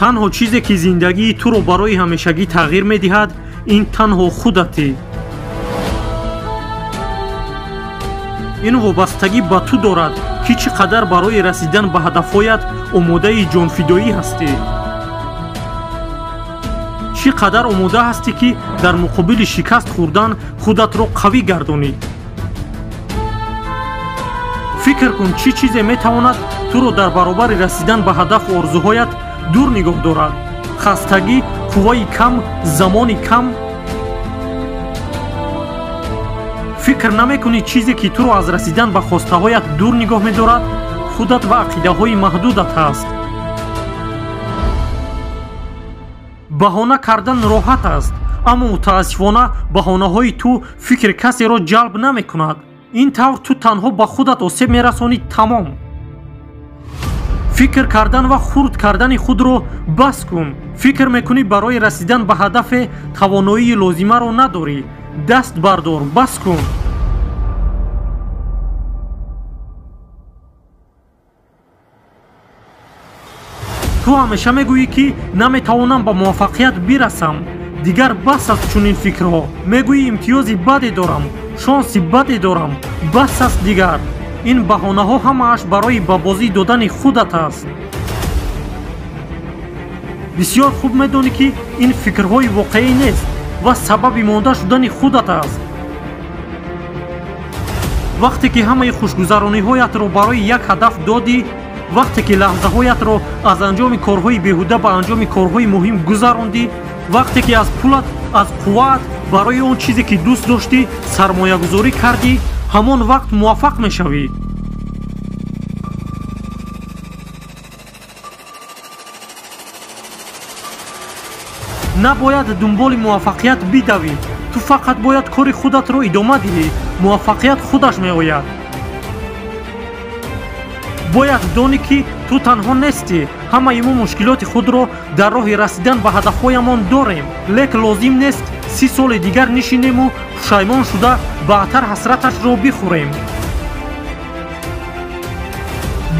танҳо чизе ки зиндагии туро барои ҳамешагӣ тағйир медиҳад, ин танҳо худатӣ. ин вобастагӣ ба ту дорад ки чӣ қадар барои расидан ба ҳадафҳоят омодаи ҷонфидоӣ ҳастӣ. чӣ қадар омода ҳастӣ ки дар муқобили шикаст хӯрдан худатро қавӣ гардонӣ. фикр кун, чӣ чизе метавонад туро дар баробари расидан ба ҳадафу орзуҳоят дур нигоҳ дорад. хастагӣ, қувваи кам, замони кам. фикр намекунӣ чизе ки туро аз расидан ба хостаҳоят дур нигоҳ медорад, худат ва ақидаҳои маҳдудат ҳаст. баҳона кардан роҳат аст, аммо мутаассифона баҳонаҳои ту фикри касеро ҷалб намекунад. ин тавр ту танҳо ба худат осеб мерасонӣ. тамом. фикр кардан ва хурд кардани худро бас кун. фикр мекунӣ барои расидан ба ҳадафе тавоноии лозимаро надорӣ. даст бардор, бас кун. ту ҳамеша мегӯӣ ки наметавонам ба муваффақият бирасам. дигар бас аст чунин фикрҳо. мегӯӣ имтиёзи баде дорам, шонси баде дорам. бас аст дигар. ин баҳонаҳо ҳамааш барои ба бозӣ додани худат аст. бисёр хуб медонӣ ки ин фикрҳои воқеӣ нест ва сабаби монда шудани худат аст. вақте ки ҳамаи хушгузарониҳоятро барои як ҳадаф додӣ, вақте ки лаҳзаҳоятро аз анҷоми корҳои беҳуда ба анҷоми корҳои муҳим гузарондӣ, вақте ки аз пулат, аз қувваат барои он чизе ки дӯст доштӣ сармоягузорӣ кардӣ, ҳамон вақт муваффақ мешавӣ. набояд дунболи муваффақият бидавӣ. ту фақат бояд кори худатро идома диҳӣ. муваффақият худаш меояд. бояд донӣ ки ту танҳо нестӣ. ҳамаи мо мушкилоти худро дар роҳи расидан ба ҳадафҳоямон дорем. лек лозим нест 30 соли дигар нишинему пушаймон шуда баъдтар ҳасраташро бихӯрем.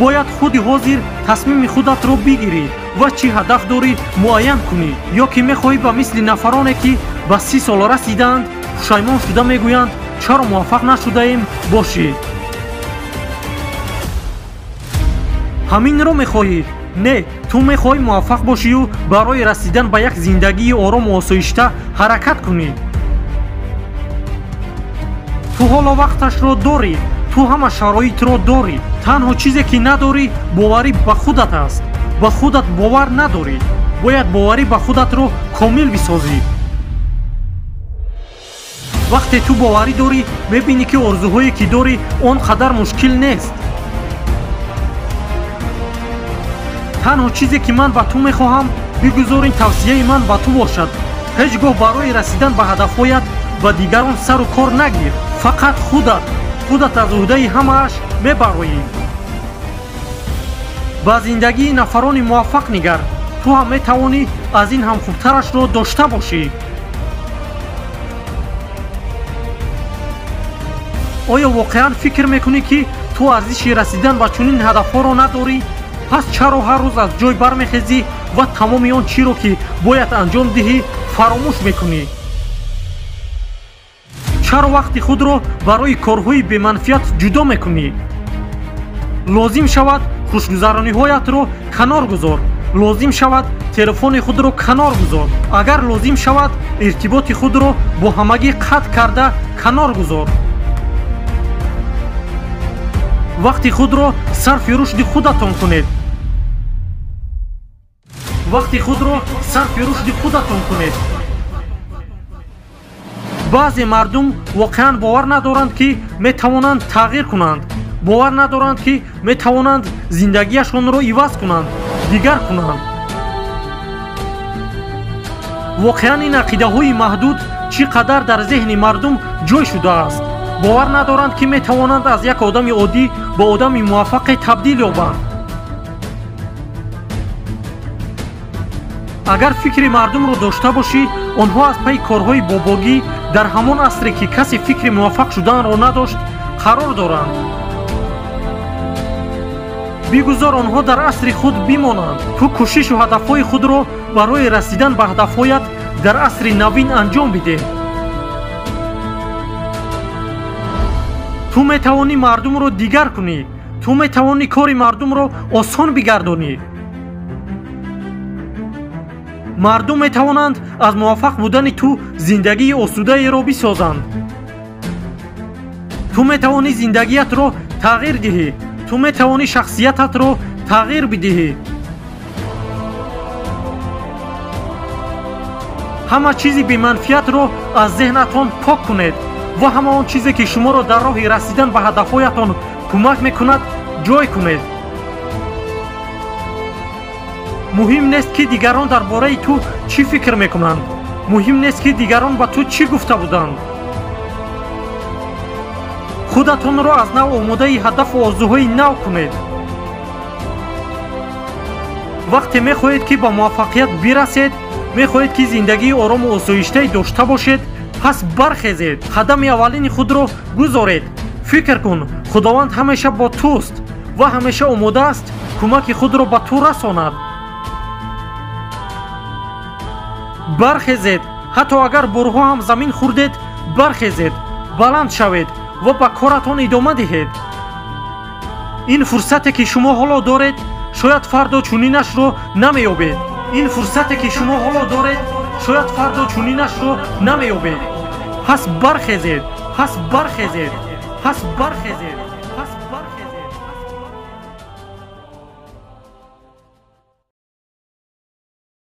бояд худи ҳозир тасмими худатро бигирӣ ва чӣ ҳадаф дорӣ муайян кунӣ. ё ки мехоҳӣ ба мисли нафароне ки ба 30 сол расидаанд пушаймон шуда мегӯянд чаро муваффақ нашудаем бошӣ. ҳаминро мехоҳӣ? не, ту мехоҳӣ муваффақ бошию барои расидан ба як зиндагии орому осоишта ҳаракат кунӣ. ту ҳоло вақташро дорӣ. ту ҳама шароитро дорӣ. танҳо чизе ки надорӣ боварӣ ба худат аст. ба худат бовар надорӣ. бояд боварӣ ба худатро комил бисозӣ. вақте ту боварӣ дорӣ, мебинӣ ки орзуҳое ки дорӣ он қадар мушкил нест. танҳо чизе ки ман ба ту мехоҳам, бигузор ин тавсияи ман ба ту бошад. ҳеҷ гоҳ барои расидан ба ҳадафҳоят ба дигарон сару кор нагир. фақат худат аз уҳдаи ҳамааш мебароӣ. ба зиндагии нафарони муваффақ нигар. ту ҳам метавонӣ аз ин ҳам хубтарашро дошта бошӣ. оё воқеан фикр мекунӣ ки ту арзиши расидан ба чунин ҳадафҳоро надорӣ? пас чаро ҳар рӯз аз ҷой бармехезӣ ва тамоми он чиро ки бояд анҷом диҳӣ фаромӯш мекунӣ? чаро вақти худро барои корҳои беманфиат ҷудо мекунӣ? лозим шавад хушгузарониҳоятро канор гузор. лозим шавад телефони худро канор гузор. агар лозим шавад иртиботи худро бо ҳамагӣ қатъ карда канор гузор. вақти худро сарфи рушди худатон кунед. вақти худро сарфи рушди худатон кунед. баъзе мардум воқеан бовар надоранд ки метавонанд тағйир кунанд. бовар надоранд ки метавонанд зиндагиашонро иваз кунанд, дигар кунанд. воқеан ин ақидаҳои маҳдуд чӣ қадар дар зеҳни мардум ҷой шудааст. бовар надоранд ки метавонанд аз як одами оддӣ ба одами муваффақе табдил ёбанд. агар фикри мардумро дошта бошӣ, онҳо аз пайи корҳои бобогӣ дар ҳамон асре ки касе фикри муваффақ шуданро надошт қарор доранд. бигузор онҳо дар асри худ бимонанд. Ту кӯшишу ҳадафҳои худро барои расидан ба ҳадафҳоят дар асри навин анҷом бидеҳ. ту метавонӣ мардумро дигар кунӣ. ту метавонӣ кори мардумро осон бигардонӣ. мардум метавонанд аз муваффақ будани ту зиндагии осудаеро бисозанд. ту метавонӣ зиндагиятро тағйир диҳӣ. ту метавонӣ шахсиятатро тағйир бидиҳӣ. ҳама чизи беманфиатро аз зеҳнатон пок кунед ва ҳама он чизе ки шуморо дар роҳи расидан ба ҳадафҳоятон кӯмак мекунад ҷой кунед. муҳим нест ки дигарон дар бораи ту чӣ фикр мекунанд. муҳим нест ки дигарон ба ту чӣ гуфта буданд. худатонро аз нав омодаи ҳадафу орзуҳои нав кунед. вақте мехоҳед ки ба муваффақият бирасед, мехоҳед ки зиндагии орому осоиштаи дошта бошед, пас бархезед. қадами аввалини худро гузоред. фикр кун, худованд ҳамеша бо туст ва ҳамеша омода аст кӯмаки худро ба ту расонад. бархезед. ҳатто агар бурҳо ҳам замин хӯрдед, бархезед, баланд шавед ва ба коратон идома диҳед. ин фурсате ки шумо ҳоло доред, шояд фардо чунинашро намеёбед. ин фурсате ки шумо ҳоло доред, шояд фардо чунинашро намеёбед. пас бархезед, пас бархезед, пас бархезед.